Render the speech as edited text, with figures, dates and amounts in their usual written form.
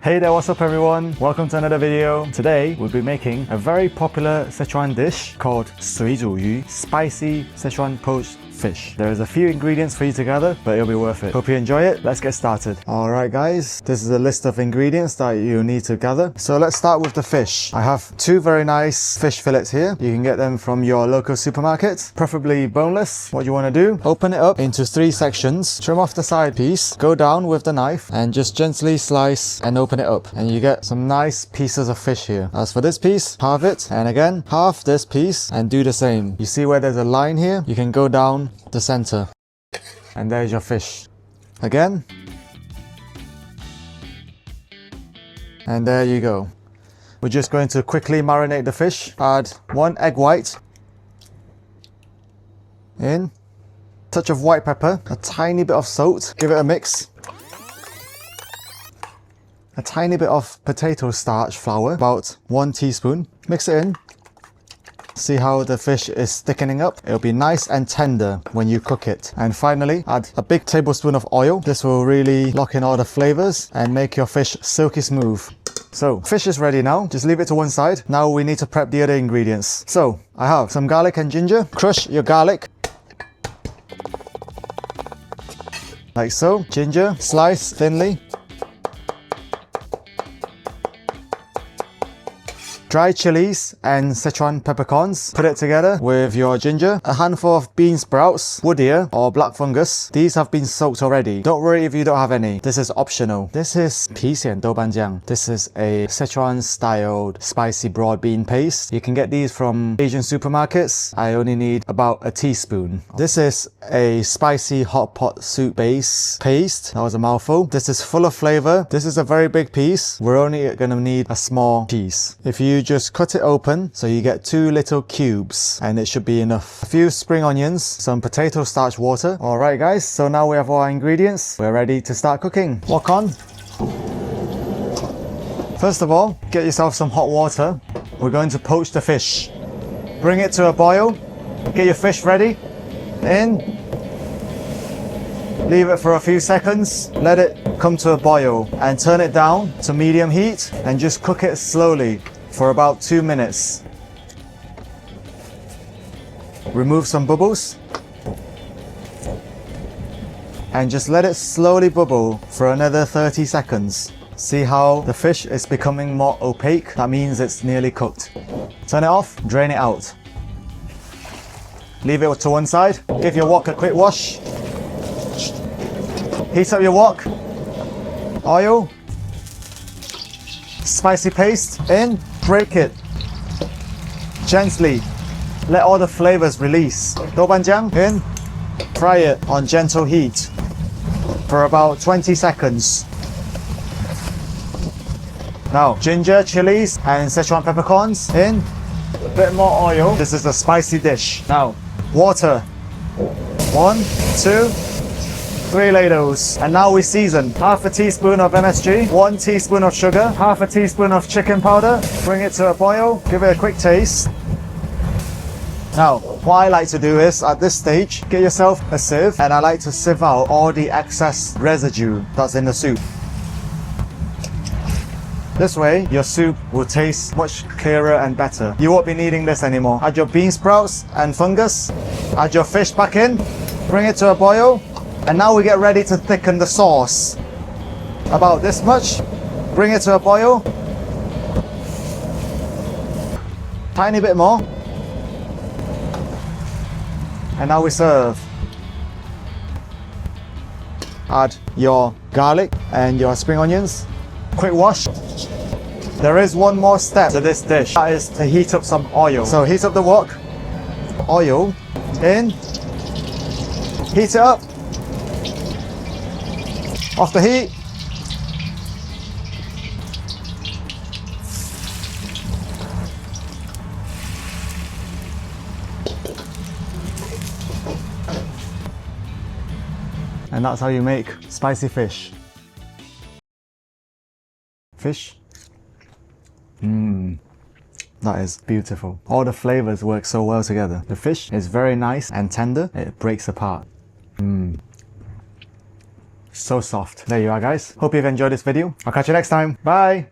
Hey there, what's up everyone? Welcome to another video. Today we'll be making a very popular Sichuan dish called ShuiZhuYu, spicy Sichuan poached fish. There's a few ingredients for you to gather, but it'll be worth it. Hope you enjoy it. Let's get started. Alright guys, this is a list of ingredients that you need to gather. So let's start with the fish. I have two very nice fish fillets here. You can get them from your local supermarket, preferably boneless. What you want to do, open it up into 3 sections, trim off the side piece, go down with the knife and just gently slice and open it up. And you get some nice pieces of fish here. As for this piece, halve it, and again, half this piece and do the same. You see where there's a line here? You can go down the center and there's your fish again, and there you go. We're just going to quickly marinate the fish. Add 1 egg white in, touch of white pepper, a tiny bit of salt, give it a mix, a tiny bit of potato starch flour, about 1 teaspoon, mix it in. See how the fish is thickening up? It'll be nice and tender when you cook it. And finally, add a big tablespoon of oil. This will really lock in all the flavors and make your fish silky smooth. So, fish is ready now. Just leave it to one side. Now we need to prep the other ingredients. So, I have some garlic and ginger. Crush your garlic. Like so. Ginger, slice thinly. Dry chilies and Sichuan peppercorns. Put it together with your ginger. A handful of Beansprouts, wood ear or black fungus. These have been soaked already. Don't worry if you don't have any. This is optional. This is 郫县豆瓣酱. This is a Sichuan styled spicy broad bean paste. You can get these from Asian supermarkets. I only need about a teaspoon. This is a spicy hot pot soup base paste. That was a mouthful. This is full of flavor. This is a very big piece. We're only going to need a small piece. If you just cut it open so you get 2 little cubes and it should be enough. A few spring onions, some potato starch water. Alright guys, so now we have all our ingredients. We're ready to start cooking. Wok on. First of all, get yourself some hot water. We're going to poach the fish. Bring it to a boil. Get your fish ready. In. Leave it for a few seconds. Let it come to a boil and turn it down to medium heat and just cook it slowly for about 2 minutes. Remove some bubbles and just let it slowly bubble for another 30 seconds. See how the fish is becoming more opaque? That means it's nearly cooked. Turn it off, drain it out. Leave it to one side. Give your wok a quick wash. Heat up your wok. Oil. Spicy paste in. Break it gently. Let all the flavors release. Doubanjiang in. Fry it on gentle heat for about 20 seconds. Now, ginger, chilies, and Sichuan peppercorns in. A bit more oil. This is a spicy dish. Now, water. 1, 2, 3 ladles. And now we season. Half a teaspoon of MSG, 1 teaspoon of sugar, half a teaspoon of chicken powder. Bring it to a boil, give it a quick taste. Now, what I like to do is, at this stage, get yourself a sieve and I like to sieve out all the excess residue that's in the soup. This way, your soup will taste much clearer and better. You won't be needing this anymore. Add your bean sprouts and fungus. Add your fish back in. Bring it to a boil. And now we get ready to thicken the sauce. About this much. Bring it to a boil. Tiny bit more. And now we serve. Add your garlic and your spring onions. Quick wash. There is one more step to this dish. That is to heat up some oil. So heat up the wok. Oil in. Heat it up. Off the heat. And that's how you make spicy fish. Fish. That is beautiful. All the flavors work so well together. The fish is very nice and tender. It breaks apart. so soft. There you are, guys. Hope you've enjoyed this video. I'll catch you next time. Bye.